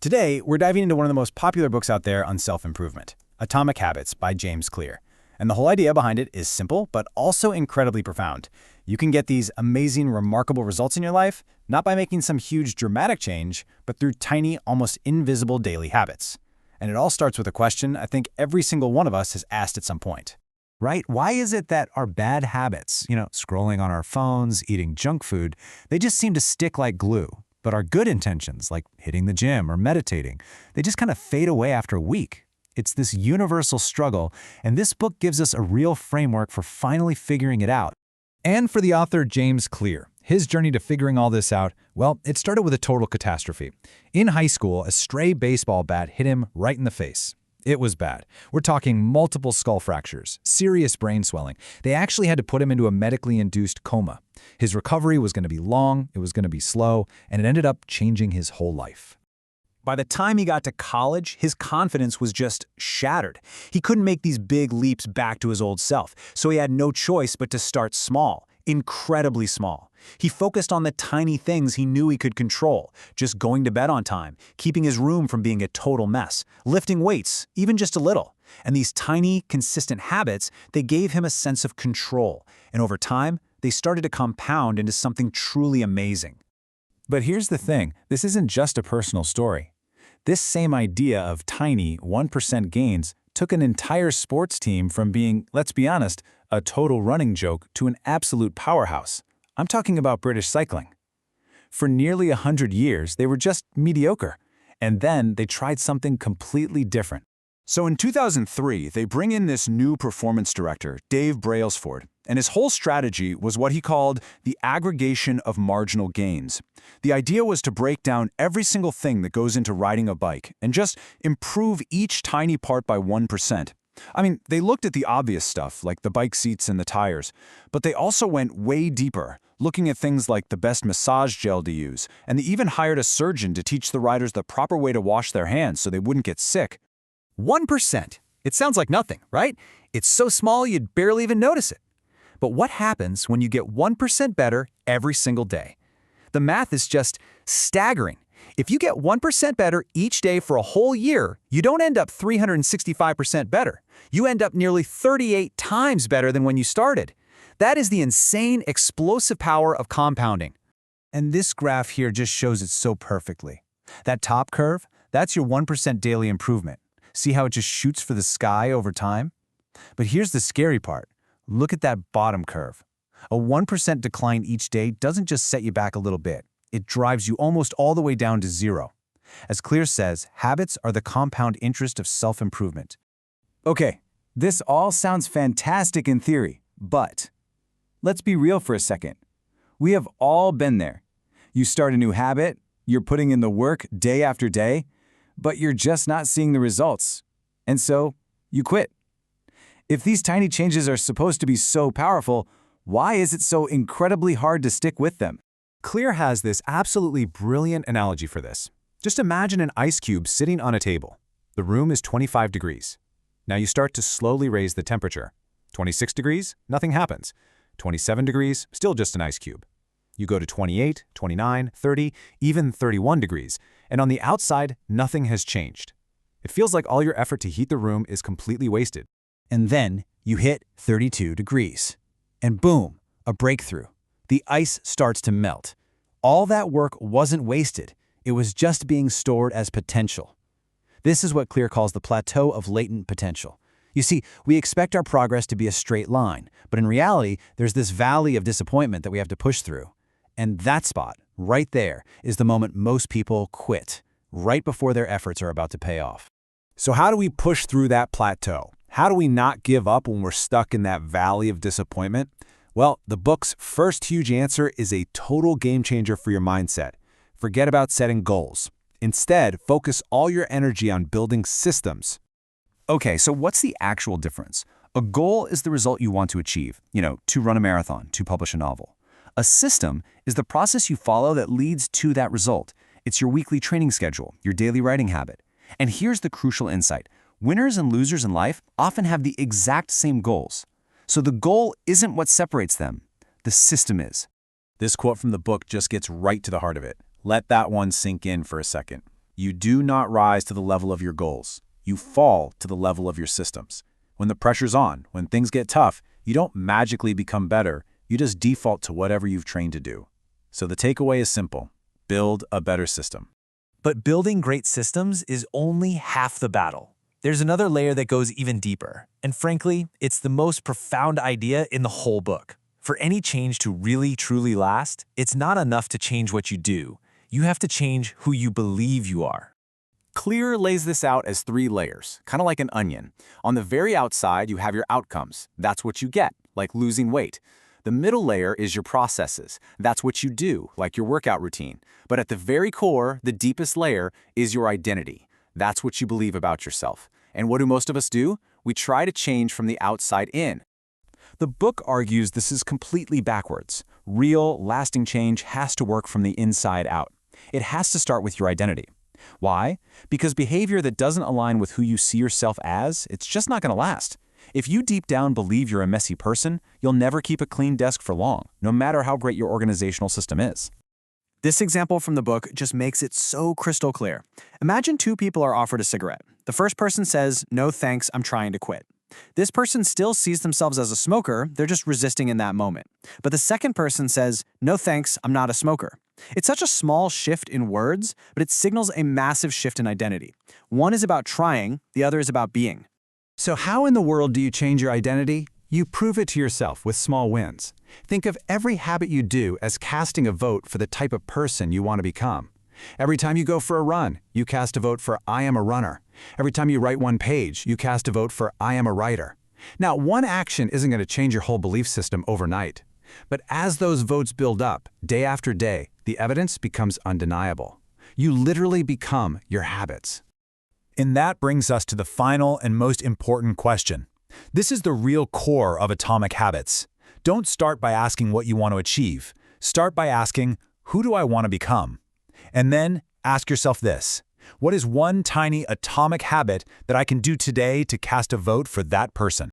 Today, we're diving into one of the most popular books out there on self-improvement, Atomic Habits by James Clear. And the whole idea behind it is simple, but also incredibly profound. You can get these amazing, remarkable results in your life, not by making some huge dramatic change, but through tiny, almost invisible daily habits. And it all starts with a question I think every single one of us has asked at some point. Right? Why is it that our bad habits, scrolling on our phones, eating junk food, they just seem to stick like glue? But our good intentions, like hitting the gym or meditating, they just kind of fade away after a week. It's this universal struggle, and this book gives us a real framework for finally figuring it out. And for the author James Clear, his journey to figuring all this out, well, it started with a total catastrophe. In high school, a stray baseball bat hit him right in the face. It was bad. We're talking multiple skull fractures, serious brain swelling. They actually had to put him into a medically induced coma. His recovery was going to be long, it was going to be slow, and it ended up changing his whole life. By the time he got to college, his confidence was just shattered. He couldn't make these big leaps back to his old self, so he had no choice but to start small, incredibly small. He focused on the tiny things he knew he could control, just going to bed on time, keeping his room from being a total mess, lifting weights, even just a little. And these tiny, consistent habits, they gave him a sense of control. And over time, they started to compound into something truly amazing. But here's the thing, this isn't just a personal story. This same idea of tiny 1% gains took an entire sports team from being, let's be honest, a total running joke to an absolute powerhouse. I'm talking about British cycling. For nearly 100 years, they were just mediocre. And then they tried something completely different. So in 2003, they bring in this new performance director, Dave Brailsford, and his whole strategy was what he called the aggregation of marginal gains. The idea was to break down every single thing that goes into riding a bike and just improve each tiny part by 1%. I mean, they looked at the obvious stuff, like the bike seats and the tires, but they also went way deeper, looking at things like the best massage gel to use, and they even hired a surgeon to teach the riders the proper way to wash their hands so they wouldn't get sick. 1%. It sounds like nothing, right? It's so small you'd barely even notice it. But what happens when you get 1% better every single day? The math is just staggering. If you get 1% better each day for a whole year, you don't end up 365% better. You end up nearly 38 times better than when you started. That is the insane, explosive power of compounding. And this graph here just shows it so perfectly. That top curve, that's your 1% daily improvement. See how it just shoots for the sky over time? But here's the scary part. Look at that bottom curve. A 1% decline each day doesn't just set you back a little bit. It drives you almost all the way down to zero. As Clear says, habits are the compound interest of self-improvement. Okay, this all sounds fantastic in theory, but let's be real for a second. We have all been there. You start a new habit, you're putting in the work day after day, but you're just not seeing the results. And so, you quit. If these tiny changes are supposed to be so powerful, why is it so incredibly hard to stick with them? Clear has this absolutely brilliant analogy for this. Just imagine an ice cube sitting on a table. The room is 25 degrees. Now you start to slowly raise the temperature. 26 degrees, nothing happens. 27 degrees, still just an ice cube. You go to 28, 29, 30, even 31 degrees, and on the outside, nothing has changed. It feels like all your effort to heat the room is completely wasted. And then you hit 32 degrees. And boom, a breakthrough. The ice starts to melt. All that work wasn't wasted. It was just being stored as potential. This is what Clear calls the plateau of latent potential. You see, we expect our progress to be a straight line, but in reality, there's this valley of disappointment that we have to push through. And that spot, right there, is the moment most people quit, right before their efforts are about to pay off. So how do we push through that plateau? How do we not give up when we're stuck in that valley of disappointment? Well, the book's first huge answer is a total game changer for your mindset. Forget about setting goals. Instead, focus all your energy on building systems. Okay, so what's the actual difference? A goal is the result you want to achieve, to run a marathon, to publish a novel. A system is the process you follow that leads to that result. It's your weekly training schedule, your daily writing habit. And here's the crucial insight. Winners and losers in life often have the exact same goals. So the goal isn't what separates them. The system is. This quote from the book just gets right to the heart of it. Let that one sink in for a second. You do not rise to the level of your goals. You fall to the level of your systems. When the pressure's on, when things get tough, you don't magically become better, you just default to whatever you've trained to do. So the takeaway is simple. Build a better system. But building great systems is only half the battle. There's another layer that goes even deeper, and frankly, it's the most profound idea in the whole book. For any change to really, truly last, it's not enough to change what you do. You have to change who you believe you are. Clear lays this out as 3 layers, kind of like an onion. On the very outside, you have your outcomes. That's what you get, like losing weight. The middle layer is your processes. That's what you do, like your workout routine. But at the very core, the deepest layer, is your identity. That's what you believe about yourself. And what do most of us do? We try to change from the outside in. The book argues this is completely backwards. Real, lasting change has to work from the inside out. It has to start with your identity. Why? Because behavior that doesn't align with who you see yourself as, it's just not going to last. If you deep down believe you're a messy person, you'll never keep a clean desk for long, no matter how great your organizational system is. This example from the book just makes it so crystal clear. Imagine 2 people are offered a cigarette. The first person says, "No thanks, I'm trying to quit." This person still sees themselves as a smoker, they're just resisting in that moment. But the second person says, "No thanks, I'm not a smoker." It's such a small shift in words, but it signals a massive shift in identity. One is about trying, the other is about being. So how in the world do you change your identity? You prove it to yourself with small wins. Think of every habit you do as casting a vote for the type of person you want to become. Every time you go for a run, you cast a vote for I am a runner. Every time you write one page, you cast a vote for I am a writer. Now, one action isn't going to change your whole belief system overnight. But as those votes build up, day after day, the evidence becomes undeniable. You literally become your habits. And that brings us to the final and most important question. This is the real core of Atomic Habits. Don't start by asking what you want to achieve. Start by asking, who do I want to become? And then ask yourself this: what is one tiny atomic habit that I can do today to cast a vote for that person?